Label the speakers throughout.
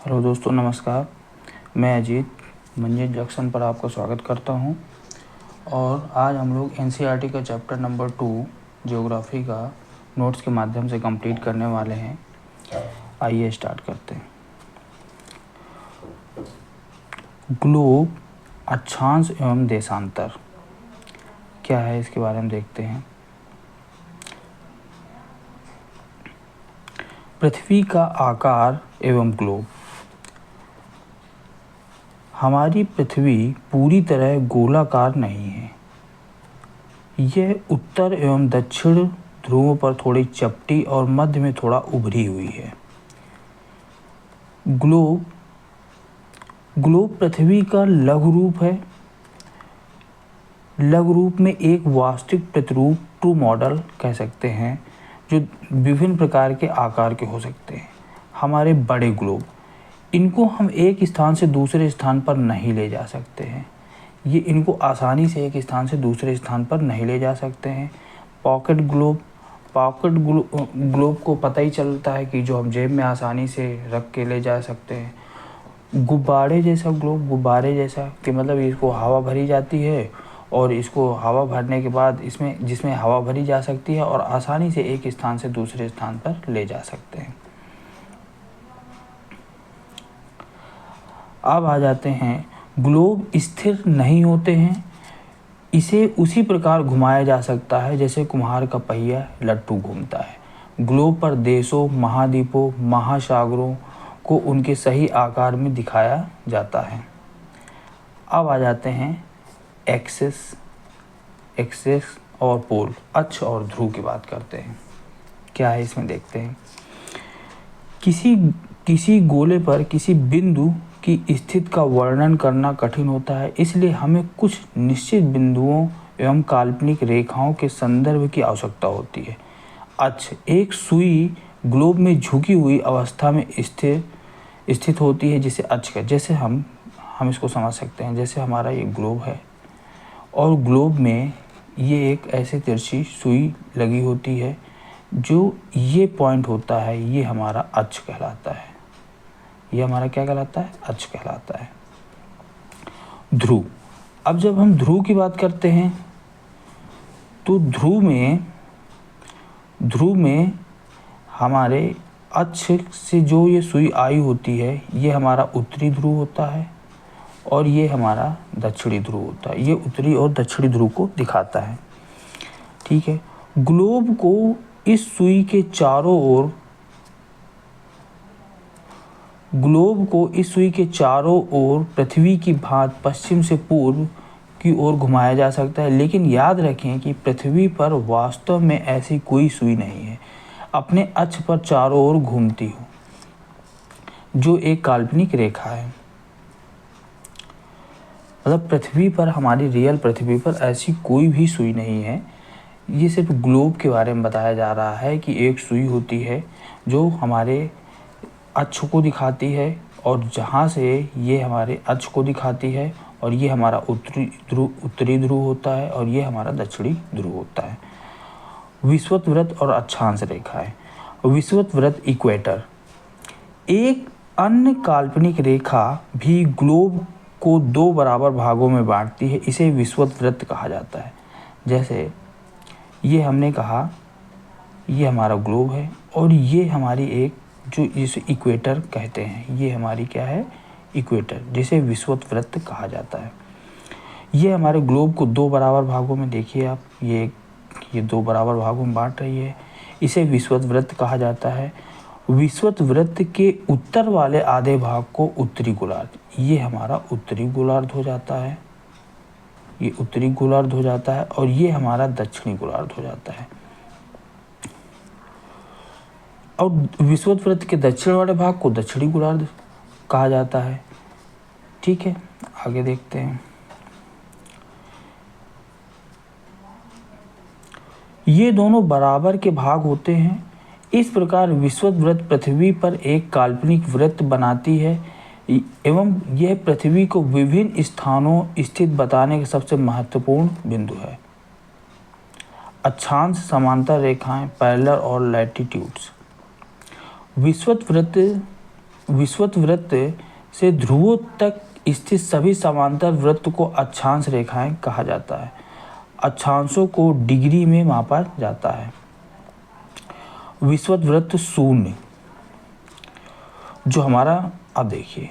Speaker 1: Hello दोस्तों, नमस्कार। मैं अजीत मंजिल जंक्शन पर आपका स्वागत करता हूं। और आज हम लोग एनसीईआरटी का चैप्टर नंबर 2 ज्योग्राफी का नोट्स के माध्यम से कंप्लीट करने वाले हैं। आइए स्टार्ट करते हैं। ग्लोब, अक्षांश एवं देशांतर क्या है, इसके बारे में देखते हैं। पृथ्वी का आकार एवं ग्लोब। हमारी पृथ्वी पूरी तरह गोलाकार नहीं है। यह उत्तर एवं दक्षिण ध्रुवों पर थोड़ी चपटी और मध्य में थोड़ा उभरी हुई है। ग्लोब पृथ्वी का लघु रूप है। लघु रूप में एक वास्तविक प्रतिरूप, ट्रू मॉडल कह सकते हैं, जो विभिन्न प्रकार के आकार के हो सकते हैं। हमारे बड़े ग्लोब, इनको हम एक स्थान से दूसरे स्थान पर नहीं ले जा सकते हैं। ये इनको आसानी से एक स्थान से दूसरे स्थान पर नहीं ले जा सकते हैं। पॉकेट ग्लोब को पता ही चलता है कि जो हम जेब में आसानी से रख के ले जा सकते हैं। गुब्बारे जैसा ग्लोब, गुब्बारे जैसा कि मतलब इसको हवा भरी जाती है और इसको हवा भरने के बाद जिसमें हवा भरी जा सकती है और आसानी से एक स्थान से दूसरे स्थान पर ले जा सकते हैं। अब आ जाते हैं, ग्लोब स्थिर नहीं होते हैं। इसे उसी प्रकार घुमाया जा सकता है जैसे कुम्हार का पहिया लट्टू घूमता है। ग्लोब पर देशों, महाद्वीपों, महासागरों को उनके सही आकार में दिखाया जाता है। अब आ जाते हैं एक्सिस और पोल, अक्ष और ध्रुव की बात करते हैं। क्या है इसमें देखते हैं। किसी गोले पर किसी बिंदु की स्थिति का वर्णन करना कठिन होता है, इसलिए हमें कुछ निश्चित बिंदुओं एवं काल्पनिक रेखाओं के संदर्भ की आवश्यकता होती है। अक्ष, एक सुई ग्लोब में झुकी हुई अवस्था में स्थित होती है, जिसे अक्ष का, जैसे हम इसको समझ सकते हैं। जैसे हमारा ये ग्लोब है और ग्लोब में ये एक ऐसे तिरछी सुई लगी होती है, जो ये पॉइंट होता है, ये हमारा अक्ष कहलाता है। ये हमारा क्या कहलाता है? अक्ष कहलाता है। ध्रुव, अब जब हम ध्रुव की बात करते हैं तो ध्रुव में हमारे अक्ष से जो ये सुई आई होती है, ये हमारा उत्तरी ध्रुव होता है और ये हमारा दक्षिणी ध्रुव होता है। ये उत्तरी और दक्षिणी ध्रुव को दिखाता है। ठीक है। ग्लोब को इस सुई के चारों ओर पृथ्वी की भांति पश्चिम से पूर्व की ओर घुमाया जा सकता है, लेकिन याद रखें कि पृथ्वी पर वास्तव में ऐसी कोई सुई नहीं है अपने अक्ष पर चारों ओर घूमती हो, जो एक काल्पनिक रेखा है। मतलब पृथ्वी पर, हमारी रियल पृथ्वी पर ऐसी कोई भी सुई नहीं है। ये सिर्फ ग्लोब के बारे में बताया जा रहा है कि एक सुई होती है जो हमारे अक्ष को दिखाती है, और जहाँ से ये हमारे अक्ष को दिखाती है, और ये हमारा उत्तरी ध्रुव होता है और ये हमारा दक्षिणी ध्रुव होता है। विषुवत वृत्त और अक्षांश रेखाएं। विषुवत वृत्त, इक्वेटर, एक अन्य काल्पनिक रेखा भी ग्लोब को 2 बराबर भागों में बांटती है। इसे विषुवत वृत्त कहा जाता है। जैसे ये हमने कहा, ये हमारा ग्लोब है और ये हमारी एक, जो इसे इक्वेटर कहते हैं, ये हमारी क्या है? इक्वेटर, जिसे विषुवत वृत्त कहा जाता है। ये हमारे ग्लोब को 2 बराबर भागों में, देखिए आप, ये 2 बराबर भागों में बांट रही है। इसे विषुवत वृत्त कहा जाता है। विषुवत वृत्त के उत्तर वाले आधे भाग को उत्तरी गोलार्ध, ये हमारा उत्तरी गोलार्ध हो जाता है। ये उत्तरी गोलार्ध हो जाता है और ये हमारा दक्षिणी गोलार्ध हो जाता है। और विषुवत वृत्त के दक्षिण वाले भाग को दक्षिणी गोलार्ध कहा जाता है। ठीक है, आगे देखते हैं। ये दोनों बराबर के भाग होते हैं। इस प्रकार विषुवत वृत्त पृथ्वी पर एक काल्पनिक वृत्त बनाती है एवं यह पृथ्वी को विभिन्न स्थानों स्थित बताने का सबसे महत्वपूर्ण बिंदु है। अक्षांश, समांतर रेखाएं, पैरेलल और लैटिट्यूड्स। विषुवत वृत्त विषुवत वृत्त से ध्रुवों तक स्थित सभी समांतर वृत्त को अक्षांश रेखाएं कहा जाता है। अक्षांशों को डिग्री में मापा जाता है। विषुवत वृत्त शून्य, जो हमारा, अब देखिए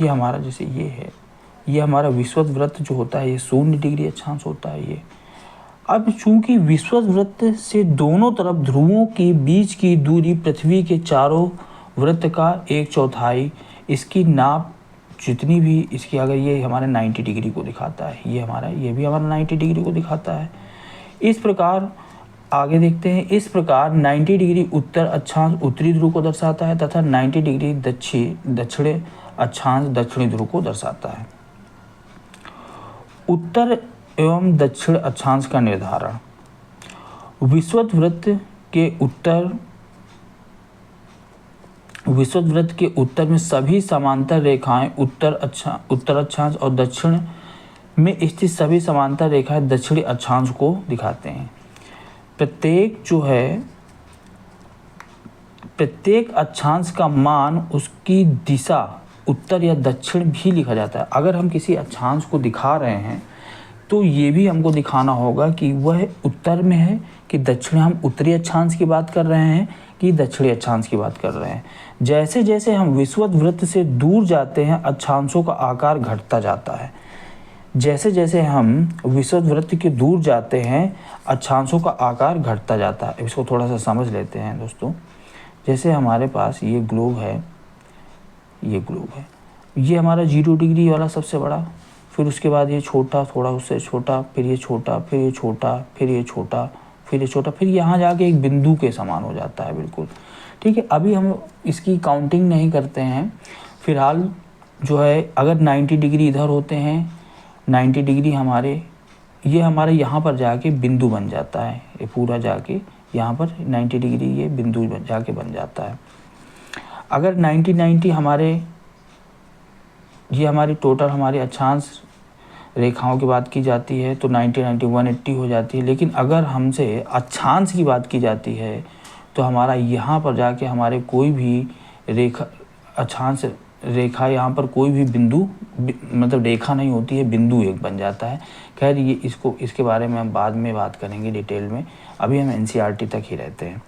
Speaker 1: ये हमारा, जैसे ये है, ये हमारा विषुवत वृत्त जो होता है ये 0 डिग्री अक्षांश होता है ये। अब चूंकि विषुवत वृत्त से दोनों तरफ ध्रुवों के बीच की दूरी पृथ्वी के चारों वृत्त का 1/4, इसकी नाप जितनी भी इसकी, अगर ये हमारे 90 डिग्री को दिखाता है, ये भी हमारा 90 डिग्री को दिखाता है। इस प्रकार आगे देखते हैं, इस प्रकार 90 डिग्री उत्तर अक्षांश उत्तरी ध्रुव को दर्शाता है तथा 90 डिग्री दक्षिण अक्षांश दक्षिणी ध्रुव को दर्शाता है। उत्तर एवं दक्षिण अक्षांश का निर्धारण। विषुवत वृत्त के उत्तर में सभी समांतर रेखाएं उत्तर अक्षांश और दक्षिण में स्थित सभी समांतर रेखाएं दक्षिणी अक्षांश को दिखाते हैं। प्रत्येक अक्षांश का मान उसकी दिशा उत्तर या दक्षिण भी लिखा जाता है। अगर हम किसी अक्षांश को दिखा रहे हैं तो ये भी हमको दिखाना होगा कि वह उत्तर में है कि दक्षिण, हम उत्तरी अक्षांश की बात कर रहे हैं कि दक्षिणी अक्षांश की बात कर रहे हैं। जैसे जैसे हम विषुवत वृत्त से दूर जाते हैं अक्षांशों का आकार घटता जाता है। जैसे जैसे हम विषुवत वृत्त के दूर जाते हैं अक्षांशों का आकार घटता जाता है। इसको थोड़ा सा समझ लेते हैं दोस्तों। जैसे हमारे पास ये ग्लोब है, ये हमारा 0 डिग्री वाला सबसे बड़ा, फिर उसके बाद ये छोटा, थोड़ा उससे छोटा, फिर ये छोटा, फिर ये छोटा, फिर ये छोटा, फिर ये छोटा, फिर यहाँ जाके एक बिंदु के समान हो जाता है बिल्कुल। ठीक है, अभी हम इसकी काउंटिंग नहीं करते हैं फिलहाल। जो है अगर 90 डिग्री इधर होते हैं, 90 डिग्री हमारे यहाँ पर जाके बिंदु बन जाता है। ये पूरा जाके यहाँ पर 90 डिग्री ये बिंदु जाके बन जाता है। अगर 90 हमारी टोटल हमारी अक्षांश रेखाओं की बात की जाती है तो 90 180 हो जाती है। लेकिन अगर हमसे अक्षांश की बात की जाती है तो हमारा यहाँ पर जाके हमारे कोई भी अक्षांश रेखा, यहाँ पर कोई भी बिंदु मतलब रेखा नहीं होती है, बिंदु एक बन जाता है। खैर ये इसके बारे में हम बाद में बात करेंगे डिटेल में, अभी हम NCERT तक ही रहते हैं।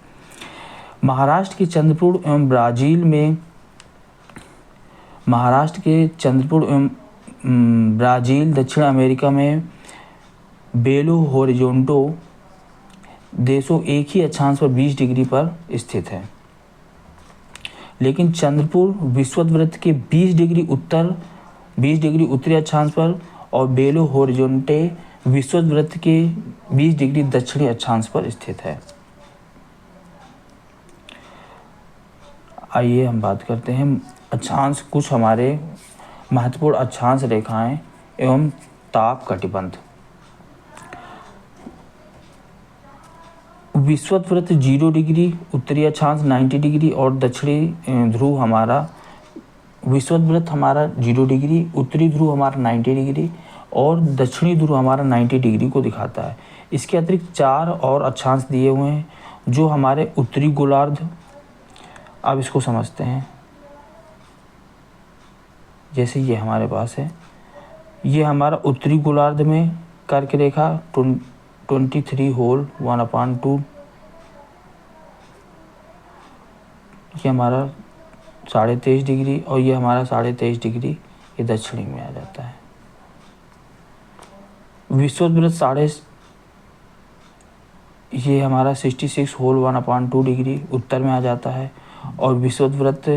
Speaker 1: महाराष्ट्र के चंद्रपुर एवं ब्राज़ील, दक्षिण अमेरिका में बेलो होरिज़ोंटो देशों एक ही अक्षांश पर 20 डिग्री पर स्थित है। लेकिन चंद्रपुर विषुवत वृत्त के 20 डिग्री उत्तरी अक्षांश पर और बेलो होरिज़ोंटे विषुवत वृत्त के 20 डिग्री दक्षिणी अक्षांश पर स्थित है। आइए हम बात करते हैं अक्षांश, कुछ हमारे महत्वपूर्ण अक्षांश रेखाएं एवं ताप कटिबंध। विषुवत वृत्त 0 डिग्री, उत्तरी अक्षांश 90 डिग्री और दक्षिणी ध्रुव हमारा, विषुवत वृत्त हमारा 0 डिग्री, उत्तरी ध्रुव हमारा 90 डिग्री और दक्षिणी ध्रुव हमारा 90 डिग्री को दिखाता है। इसके अतिरिक्त 4 और अक्षांश दिए हुए हैं जो हमारे उत्तरी गोलार्ध। अब इसको समझते हैं। जैसे ये हमारे पास है, ये हमारा उत्तरी गोलार्ध में कर्क रेखा 23 होल 1/2, ये हमारा 23.5 डिग्री और ये हमारा 23.5 डिग्री ये दक्षिणी में आ जाता है। विषुवत वृत्त ये हमारा 66 होल 1/2 डिग्री उत्तर में आ जाता है। और विषुवत वृत्त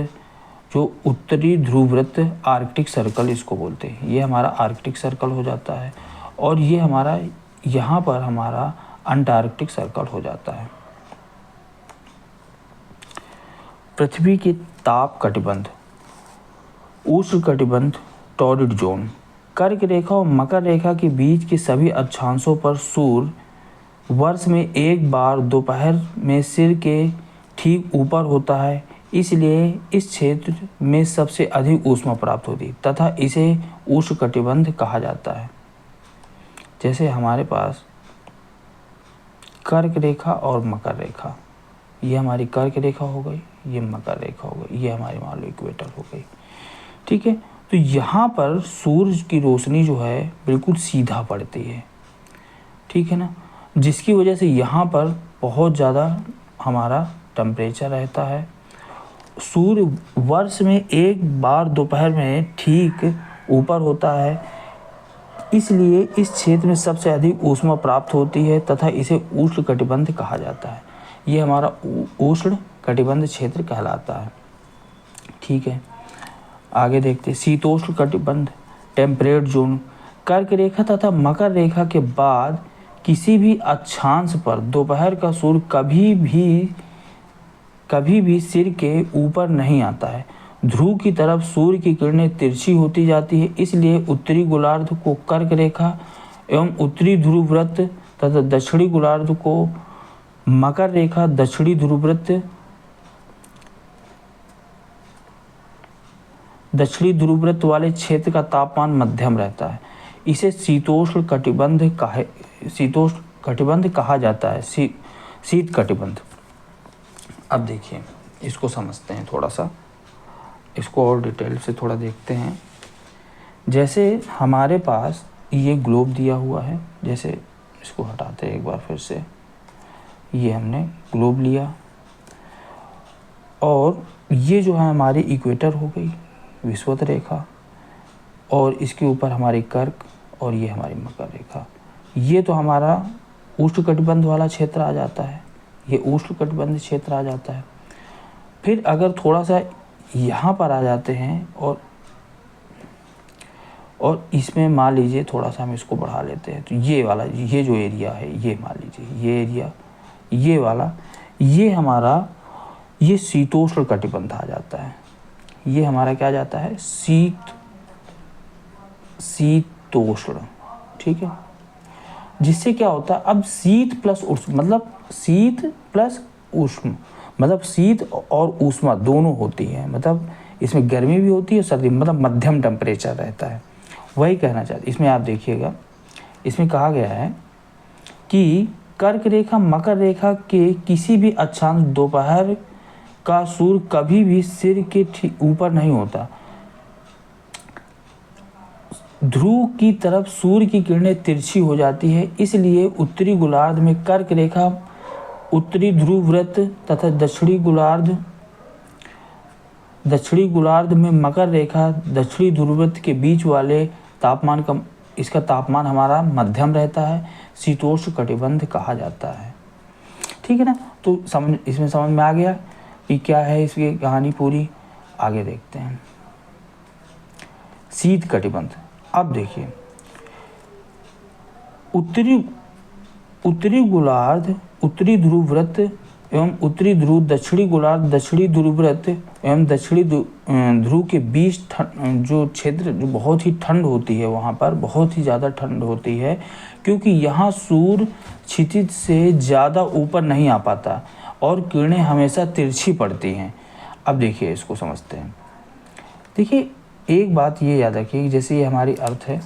Speaker 1: जो उत्तरी ध्रुव वृत्त आर्कटिक सर्कल इसको बोलते हैं, ये हमारा आर्कटिक सर्कल हो जाता है। और ये हमारा यहाँ पर हमारा अंटार्कटिक सर्कल हो जाता है। पृथ्वी के ताप कटिबंध। उष्ण कटिबंध टॉरिड जोन। कर्क रेखा और मकर रेखा के बीच के सभी अक्षांशों पर सूर्य वर्ष में एक बार दोपहर में सिर के ठीक ऊपर होता है, इसलिए इस क्षेत्र में सबसे अधिक ऊष्मा प्राप्त होती है तथा इसे उष्ण कटिबंध कहा जाता है। जैसे हमारे पास कर्क रेखा और मकर रेखा, ये हमारी कर्क रेखा हो गई, ये मकर रेखा हो गई, ये हमारी मान लो इक्वेटर हो गई। ठीक है, तो यहाँ पर सूरज की रोशनी जो है बिल्कुल सीधा पड़ती है, ठीक है ना, जिसकी वजह से यहाँ पर बहुत ज़्यादा हमारा टेम्परेचर रहता है। सूर्य वर्ष में एक बार दोपहर में ठीक ऊपर होता है, इसलिए इस क्षेत्र में सबसे अधिक ऊष्मा प्राप्त होती है तथा इसे उष्ण कटिबंध कहा जाता है। ये हमारा उष्ण कटिबंध क्षेत्र कहलाता है। ठीक है, आगे देखते हैं शीतोष्ण कटिबंध टेम्परेट जोन। कर्क रेखा तथा मकर रेखा के बाद किसी भी अक्षांश पर दोपहर का सूर्य कभी भी सिर के ऊपर नहीं आता है। ध्रुव की तरफ सूर्य की किरणें तिरछी होती जाती है, इसलिए उत्तरी गोलार्ध को कर्क रेखा एवं उत्तरी ध्रुव वृत्त तथा दक्षिणी गोलार्ध को मकर रेखा, दक्षिणी ध्रुव वृत्त वाले क्षेत्र का तापमान मध्यम रहता है। इसे शीतोष्ण कटिबंध कहा जाता है, शीत कटिबंध। अब देखिए इसको समझते हैं थोड़ा सा, इसको और डिटेल से थोड़ा देखते हैं। जैसे हमारे पास ये ग्लोब दिया हुआ है, जैसे इसको हटाते हैं एक बार फिर से, ये हमने ग्लोब लिया और ये जो है हमारी इक्वेटर हो गई, विषुवत रेखा, और इसके ऊपर हमारी कर्क और ये हमारी मकर रेखा। ये तो हमारा उष्णकटिबंध वाला क्षेत्र आ जाता है, ये उष्णकटिबंध क्षेत्र आ जाता है। फिर अगर थोड़ा सा यहाँ पर आ जाते हैं और इसमें मान लीजिए थोड़ा सा हम इसको बढ़ा लेते हैं, तो ये वाला, ये जो एरिया है, ये मान लीजिए ये एरिया, ये वाला, ये हमारा ये शीतोष्ण कटिबंध आ जाता है। ये हमारा क्या जाता है, शीतोष्ण। ठीक है, जिससे क्या होता है, अब शीत प्लस उष्ण मतलब शीत प्लस उष्ण मतलब शीत और ऊष्मा दोनों होती है, मतलब इसमें गर्मी भी होती है, सर्दी, मतलब मध्यम टेम्परेचर रहता है। वही कहना चाहते, इसमें आप देखिएगा, इसमें कहा गया है कि कर्क रेखा मकर रेखा के किसी भी अक्षांश दोपहर का सूर्य कभी भी सिर के ऊपर नहीं होता। ध्रुव की तरफ सूर्य की किरणें तिरछी हो जाती है, इसलिए उत्तरी गोलार्ध में कर्क रेखा, उत्तरी ध्रुव वृत्त तथा दक्षिणी गोलार्ध में मकर रेखा, दक्षिणी ध्रुव वृत्त के बीच वाले तापमान का, इसका तापमान हमारा मध्यम रहता है, शीतोष्ण कटिबंध कहा जाता है। ठीक है ना, तो इसमें समझ में आ गया कि क्या है इसकी कहानी पूरी। आगे देखते हैं शीत कटिबंध। अब देखिए उत्तरी गोलार्ध, उत्तरी ध्रुव वृत्त एवं उत्तरी ध्रुव, दक्षिणी गोलार्ध, दक्षिणी ध्रुव वृत्त एवं दक्षिणी ध्रुव के बीच जो क्षेत्र जो बहुत ही ठंड होती है, वहाँ पर बहुत ही ज़्यादा ठंड होती है, क्योंकि यहाँ सूर्य क्षितिज से ज़्यादा ऊपर नहीं आ पाता और किरणें हमेशा तिरछी पड़ती हैं। अब देखिए इसको समझते हैं। देखिए एक बात ये याद रखिए कि जैसे ये हमारी अर्थ है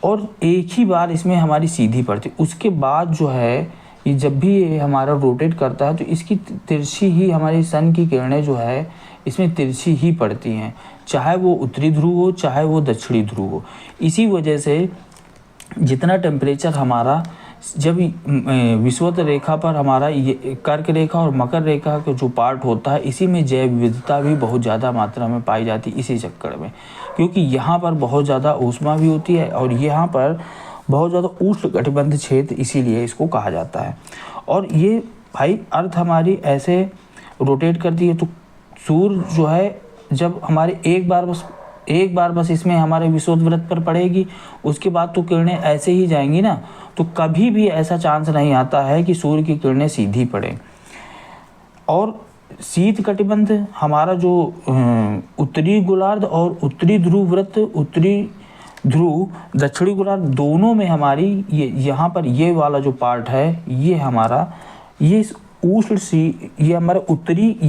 Speaker 1: और एक ही बार इसमें हमारी सीधी पड़ती, उसके बाद जो है ये जब भी ये हमारा रोटेट करता है तो इसकी तिरछी ही, हमारी सन की किरणें जो है इसमें तिरछी ही पड़ती हैं, चाहे वो उत्तरी ध्रुव हो चाहे वो दक्षिणी ध्रुव हो। इसी वजह से जितना टेम्परेचर हमारा, जब विषुवत रेखा पर हमारा ये कर्क रेखा और मकर रेखा का जो पार्ट होता है, इसी में जैव विविधता भी बहुत ज़्यादा मात्रा में पाई जाती है इसी चक्कर में, क्योंकि यहाँ पर बहुत ज़्यादा ऊष्मा भी होती है और यहाँ पर बहुत ज़्यादा उष्ण कटिबंध क्षेत्र, इसीलिए इसको कहा जाता है। और ये भाई अर्थ हमारी ऐसे रोटेट करती है, तो सूर्य जो है जब हमारे एक बार बस इसमें हमारे विषुवत वृत्त पर पड़ेगी, उसके बाद तो किरणें ऐसे ही जाएंगी ना, तो कभी भी ऐसा चांस नहीं आता है कि सूर्य की किरणें सीधी पड़े। और शीत कटिबंध हमारा जो उत्तरी गोलार्ध और उत्तरी ध्रुव वृत्त, उत्तरी ध्रुव, दक्षिणी गोलार्ध दोनों में हमारी ये यहाँ पर ये वाला जो पार्ट है, ये हमारा ये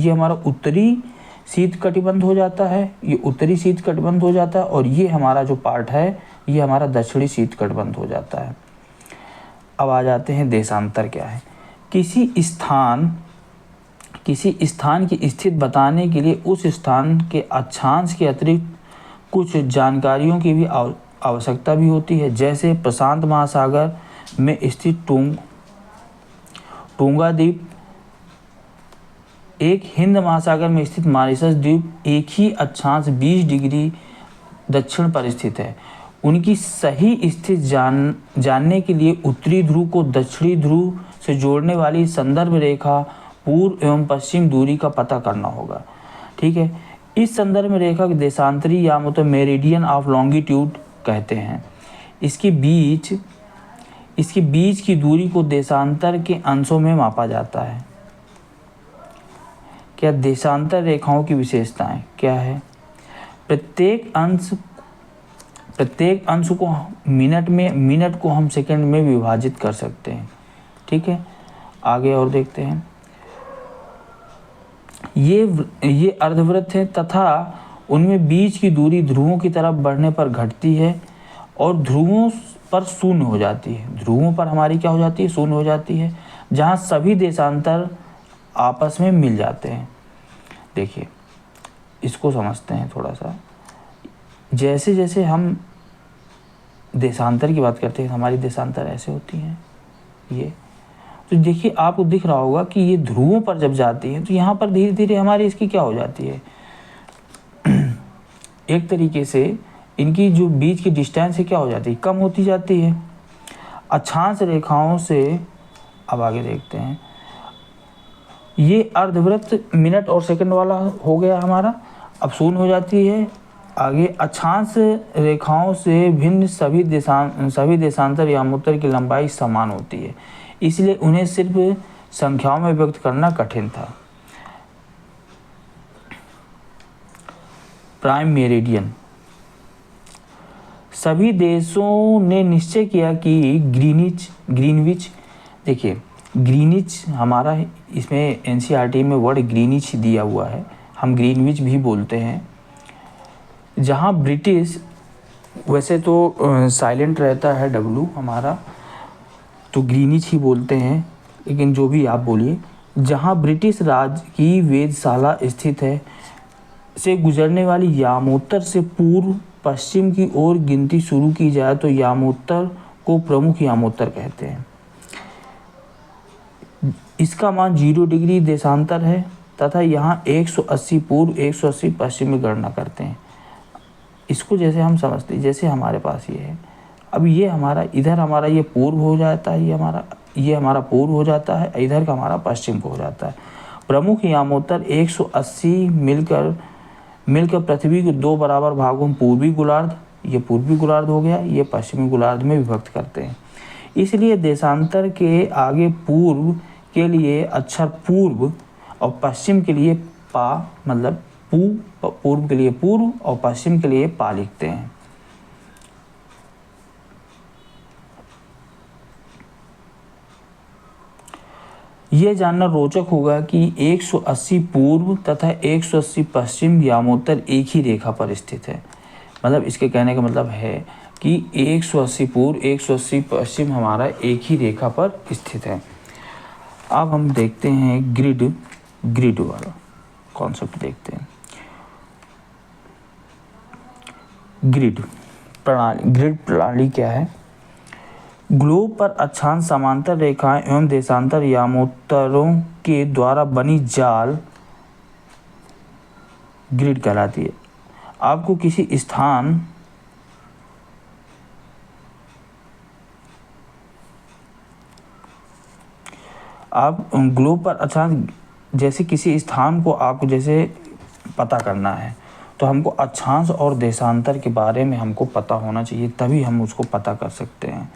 Speaker 1: हमारा उत्तरी शीत कटिबंध हो जाता है, ये उत्तरी शीत कटिबंध हो जाता है, और ये हमारा जो पार्ट है ये हमारा दक्षिणी शीत कटिबंध हो जाता है। अब आ जाते हैं देशांतर क्या है। किसी स्थान किसी स्थान की स्थिति बताने के लिए उस स्थान के अक्षांश के अतिरिक्त कुछ जानकारियों की भी आवश्यकता भी होती है। जैसे प्रशांत महासागर में स्थित टोंगा द्वीप, एक हिंद महासागर में स्थित मॉरिशस द्वीप एक ही अक्षांश 20 डिग्री दक्षिण पर स्थित है। उनकी सही स्थिति जानने के लिए उत्तरी ध्रुव को दक्षिणी ध्रुव से जोड़ने वाली संदर्भ रेखा पूर्व एवं पश्चिम दूरी का पता करना होगा। ठीक है, इस संदर्भ रेखा के देशांतरी या मतलब मेरिडियन ऑफ लॉन्गिट्यूड कहते हैं। इसके बीच की दूरी को देशांतर के अंशों में मापा जाता है। क्या देशांतर रेखाओं की विशेषताएं क्या है? प्रत्येक अंश को मिनट को हम सेकंड में विभाजित कर सकते हैं। ठीक है, आगे और देखते हैं। ये अर्धवृत्त है तथा उनमें बीच की दूरी ध्रुवों की तरफ बढ़ने पर घटती है और ध्रुवों पर शून्य हो जाती है। ध्रुवों पर हमारी क्या हो जाती है? शून्य हो जाती है, जहाँ सभी देशांतर आपस में मिल जाते हैं। देखिए, इसको समझते हैं थोड़ा सा। जैसे जैसे हम देशांतर की बात करते हैं, हमारी देशांतर ऐसे होती हैं ये, तो देखिए आपको दिख रहा होगा कि ये ध्रुवों पर जब जाती है तो यहाँ पर धीरे धीरे हमारी इसकी क्या हो जाती है, एक तरीके से इनकी जो बीच की डिस्टेंस है क्या हो जाती है, कम होती जाती है। अक्षांश रेखाओं से अब आगे देखते हैं। ये अर्धवृत्त मिनट और सेकंड वाला हो गया हमारा, अब शून्य हो जाती है। आगे अक्षांश रेखाओं से भिन्न सभी देशांतर यामोत्तर की लंबाई समान होती है, इसलिए उन्हें सिर्फ संख्याओं में व्यक्त करना कठिन था। Prime meridian. सभी देशों ने निश्चय किया कि ग्रीनविच, देखिए ग्रीनिच हमारा इसमें एनसीईआरटी में वर्ड ग्रीनिच दिया हुआ है, हम ग्रीनविच भी बोलते हैं। जहाँ ब्रिटिश, वैसे तो साइलेंट रहता है डब्लू हमारा, तो ग्रीनिच ही बोलते हैं, लेकिन जो भी आप बोलिए। जहाँ ब्रिटिश राज की वेधशाला स्थित है से गुजरने वाली यामोत्तर से पूर्व पश्चिम की ओर गिनती शुरू की जाए तो यामोत्तर को प्रमुख यामोत्तर कहते हैं। इसका मान 0 डिग्री देशांतर है तथा यहाँ 180 पूर्व 180 पश्चिम में गणना करते हैं। इसको जैसे हम समझते हैं, जैसे हमारे पास ये है, अब ये हमारा इधर हमारा ये पूर्व हो जाता है, ये हमारा पूर्व हो जाता है, इधर का हमारा पश्चिम को हो जाता है। प्रमुख यामोत्तर 180 मिलकर पृथ्वी के 2 बराबर भागों में पूर्वी गोलार्ध, ये पूर्वी गोलार्ध हो गया, ये पश्चिमी गोलार्ध में विभक्त करते हैं। इसलिए देशांतर के आगे पूर्व के लिए अक्षर पूर्व और पश्चिम के लिए पा, मतलब पूर्व के लिए पूर्व और पश्चिम के लिए पा लिखते हैं। यह जानना रोचक होगा कि 180 पूर्व तथा 180 पश्चिम यामोत्तर एक ही रेखा पर स्थित है। मतलब इसके कहने का मतलब है कि 180 पूर्व 180 पश्चिम हमारा एक ही रेखा पर स्थित है। अब हम देखते हैं ग्रिड वाला कॉन्सेप्ट देखते हैं। ग्रिड प्रणाली क्या है? ग्लोब पर अक्षांश समांतर रेखाएं एवं देशांतर यामोत्तरों के द्वारा बनी जाल ग्रिड कहलाती है। आपको किसी स्थान आप ग्लोब पर अक्षांश, जैसे किसी स्थान को आपको जैसे पता करना है तो हमको अक्षांश और देशांतर के बारे में हमको पता होना चाहिए, तभी हम उसको पता कर सकते हैं।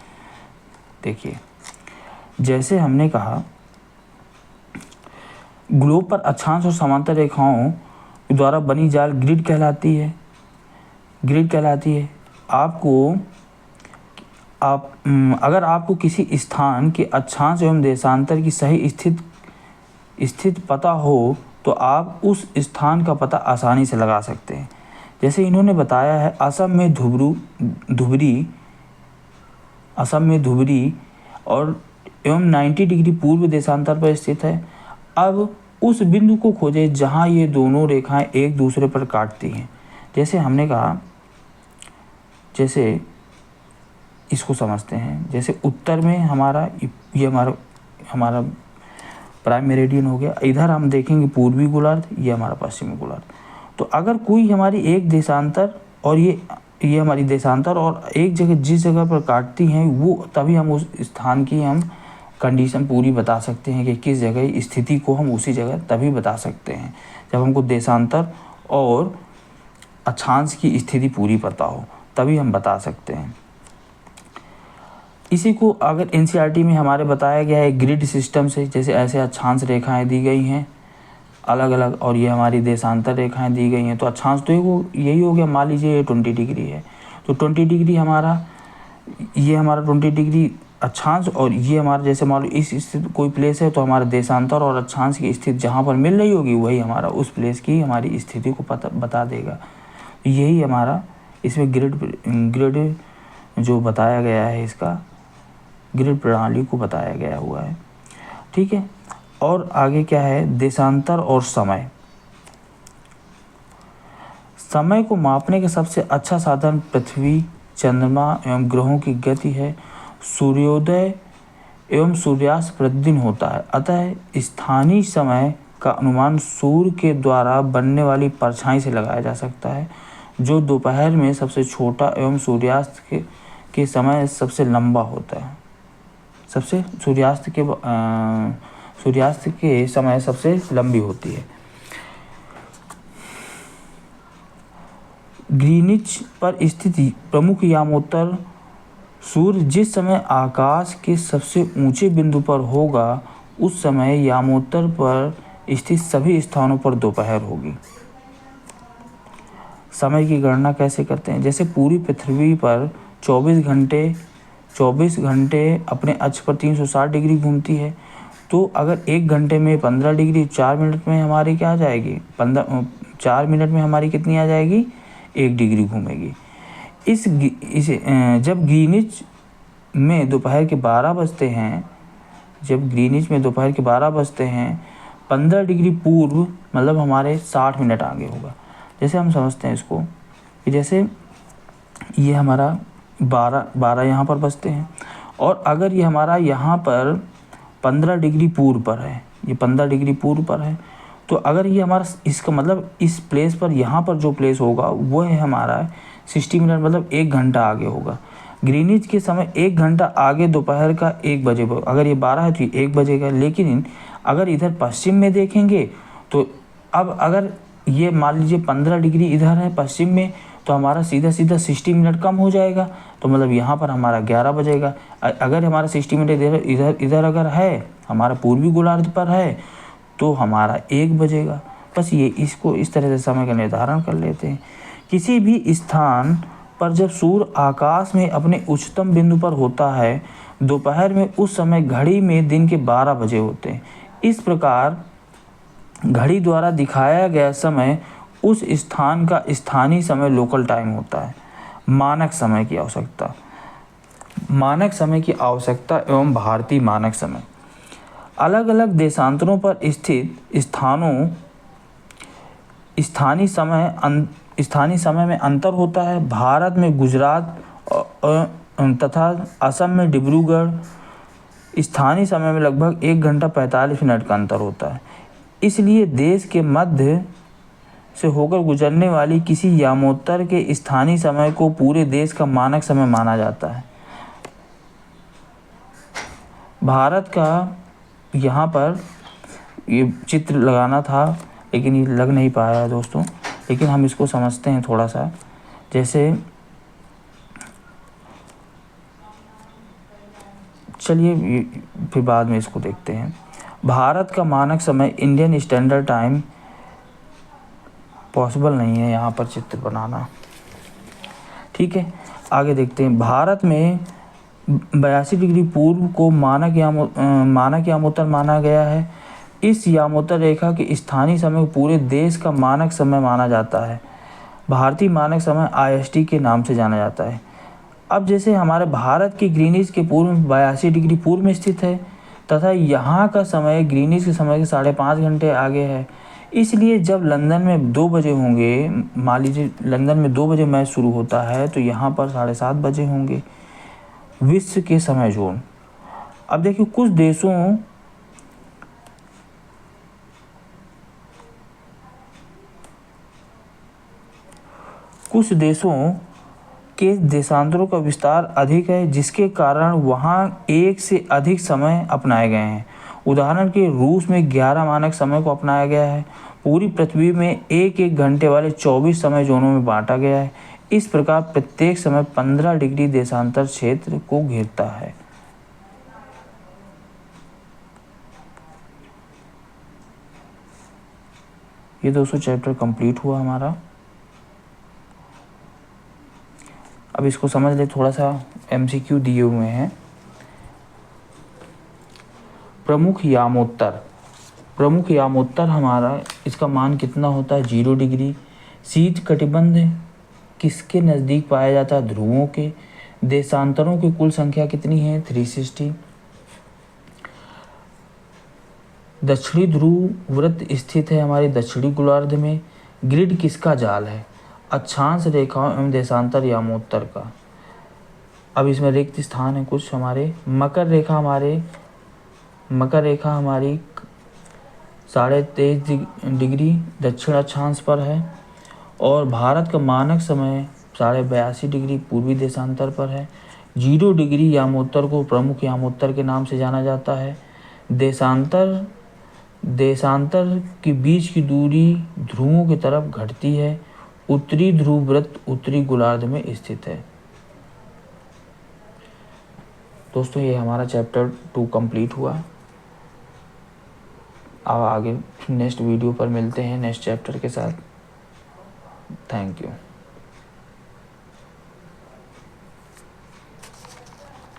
Speaker 1: देखिए, जैसे हमने कहा ग्लोब पर अक्षांश और समांतर रेखाओं द्वारा बनी जाल ग्रिड कहलाती है। अगर आपको किसी स्थान के अक्षांश एवं देशांतर की सही स्थिति पता हो तो आप उस स्थान का पता आसानी से लगा सकते हैं। जैसे इन्होंने बताया है असम में धुबरी और एवं 90 डिग्री पूर्व देशांतर पर स्थित है। अब उस बिंदु को खोजें जहां ये दोनों रेखाएं एक दूसरे पर काटती हैं। जैसे हमने कहा, जैसे इसको समझते हैं, जैसे उत्तर में हमारा ये हमारा प्राइम मेरिडियन हो गया, इधर हम देखेंगे पूर्वी गोलार्ध, ये हमारा पश्चिमी गोलार्ध। तो अगर कोई हमारी एक देशांतर और ये हमारी देशांतर और एक जगह जिस जगह पर काटती हैं, वो तभी हम उस स्थान की हम कंडीशन पूरी बता सकते हैं कि किस जगह स्थिति को हम उसी जगह तभी बता सकते हैं जब हमको देशांतर और अक्षांश की स्थिति पूरी पता हो, तभी हम बता सकते हैं। इसी को अगर एनसीईआरटी में हमारे बताया गया है ग्रिड सिस्टम से, जैसे ऐसे अक्षांश रेखाएं दी गई हैं अलग अलग, और ये हमारी देशांतर रेखाएं दी गई हैं। तो अक्षांश तो यही हो गया, मान लीजिए ये 20 डिग्री है, तो 20 डिग्री ये हमारा 20 डिग्री अक्षांश, और ये हमारा जैसे मान लो इस स्थिति कोई प्लेस है, तो हमारा देशांतर और अक्षांश की स्थिति जहाँ पर मिल रही होगी वही हमारा उस प्लेस की हमारी स्थिति को बता देगा। यही हमारा इसमें ग्रिड जो बताया गया है, इसका ग्रिड प्रणाली को बताया गया हुआ है। ठीक है, और आगे क्या है, देशांतर और समय। समय को मापने का सबसे अच्छा साधन पृथ्वी, चंद्रमा एवं ग्रहों की गति है। सूर्योदय एवं सूर्यास्त प्रतिदिन होता है, अतः स्थानीय समय का अनुमान सूर्य के द्वारा बनने वाली परछाई से लगाया जा सकता है, जो दोपहर में सबसे छोटा एवं सूर्यास्त के समय सबसे लंबा होता है। सूर्यास्त के समय सबसे लंबी होती है। ग्रीनिच पर स्थित प्रमुख यामोत्तर सूर्य जिस समय आकाश के सबसे ऊंचे बिंदु पर होगा, उस समय यामोत्तर पर स्थित सभी स्थानों पर दोपहर होगी। समय की गणना कैसे करते हैं, जैसे पूरी पृथ्वी पर 24 घंटे अपने अक्ष पर 360 डिग्री घूमती है, तो अगर 1 घंटे में 15 डिग्री, 4 मिनट में हमारी क्या आ जाएगी, 4 मिनट में हमारी कितनी आ जाएगी, 1 डिग्री घूमेगी। जब ग्रीनिच में दोपहर के 12 बजते हैं, 15 डिग्री पूर्व मतलब हमारे 60 मिनट आगे होगा। जैसे हम समझते हैं इसको कि जैसे ये हमारा 12 यहाँ पर बजते हैं, और अगर ये हमारा यहाँ पर 15 डिग्री पूर्व पर है, ये 15 डिग्री पूर्व पर है, तो अगर ये हमारा इसका मतलब इस प्लेस पर यहाँ पर जो प्लेस होगा वो है हमारा 60 मिनट, मतलब 1 घंटा आगे होगा। ग्रीनिच के समय 1 घंटा आगे दोपहर का 1 बजे, अगर ये 12 है तो ये 1 बजेगा। लेकिन अगर इधर पश्चिम में देखेंगे तो अब अगर ये मान लीजिए 15 डिग्री इधर है पश्चिम में, तो हमारा सीधा 60 मिनट कम हो जाएगा, तो मतलब यहाँ पर हमारा 11 बजेगा। अगर हमारा 60 मिनट इधर अगर है, हमारा पूर्वी गोलार्ध पर है, तो हमारा 1 बजेगा। बस ये इसको इस तरह से समय का निर्धारण कर लेते हैं। किसी भी स्थान पर जब सूर्य आकाश में अपने उच्चतम बिंदु पर होता है, दोपहर में उस समय घड़ी में दिन के 12 बजे होते हैं। इस प्रकार घड़ी द्वारा दिखाया गया समय उस स्थान का स्थानीय समय लोकल टाइम होता है। मानक समय की आवश्यकता एवं भारतीय मानक समय। अलग अलग देशांतरों पर स्थित स्थानीय समय में अंतर होता है। भारत में गुजरात तथा असम में डिब्रूगढ़ स्थानीय समय में लगभग 1 घंटा 45 मिनट का अंतर होता है। इसलिए देश के मध्य से होकर गुजरने वाली किसी यामोत्तर के स्थानीय समय को पूरे देश का मानक समय माना जाता है। भारत का यहाँ पर ये चित्र लगाना था, लेकिन ये लग नहीं पाया दोस्तों, लेकिन हम इसको समझते हैं थोड़ा सा। जैसे चलिए फिर बाद में इसको देखते हैं। भारत का मानक समय इंडियन स्टैंडर्ड टाइम पॉसिबल नहीं है यहाँ पर चित्र बनाना, ठीक है। आगे देखते हैं। भारत में 82 डिग्री पूर्व को मानक यामोत्तर माना गया है। इस यामोत्तर रेखा के स्थानीय समय को पूरे देश का मानक समय माना जाता है। भारतीय मानक समय IST के नाम से जाना जाता है। अब जैसे हमारे भारत की ग्रीनिच के पूर्व 82 डिग्री पूर्व में स्थित है, तथा यहाँ का समय ग्रीनिच के समय के 5.5 घंटे आगे है। इसलिए जब लंदन में 2 बजे होंगे, मान लीजिए लंदन में 2 बजे मैच शुरू होता है तो यहाँ पर 7:30 बजे होंगे विश्व के समय जोन। अब देखिए कुछ देशों के देशांतरों का विस्तार अधिक है, जिसके कारण वहाँ एक से अधिक समय अपनाए गए हैं। उदाहरण के रूस में 11 मानक समय को अपनाया गया है। पूरी पृथ्वी में 1-1 घंटे वाले 24 समय जोनों में बांटा गया है। इस प्रकार प्रत्येक समय 15 डिग्री देशांतर क्षेत्र को घेरता है। ये दोस्तों चैप्टर कंप्लीट हुआ हमारा। अब इसको समझ ले, थोड़ा सा MCQ दिए हुए हैं। प्रमुख यामोत्तर हमारा इसका मान कितना होता है? 0 डिग्री। शीत कटिबंध किसके नज़दीक पाया जाता है? ध्रुवों के। देशांतरों की कुल संख्या कितनी है? 360। दक्षिणी ध्रुव वृत्त स्थित है हमारे दक्षिणी गोलार्ध में। ग्रिड किसका जाल है? अक्षांश रेखाओं एवं देशांतर यामोत्तर का। अब इसमें रिक्त स्थान है कुछ हमारे। मकर रेखा हमारी 23.5 डिग्री दक्षिण अक्षांश पर है और भारत का मानक समय 82.5 डिग्री पूर्वी देशांतर पर है। 0 डिग्री यामोत्तर को प्रमुख यामोत्तर के नाम से जाना जाता है। देशांतर के बीच की दूरी ध्रुवों की तरफ घटती है। उत्तरी ध्रुव वृत्त उत्तरी गोलार्ध में स्थित है। दोस्तों ये हमारा चैप्टर 2 कंप्लीट हुआ। अब आगे नेक्स्ट वीडियो पर मिलते हैं नेक्स्ट चैप्टर के साथ। Thank you.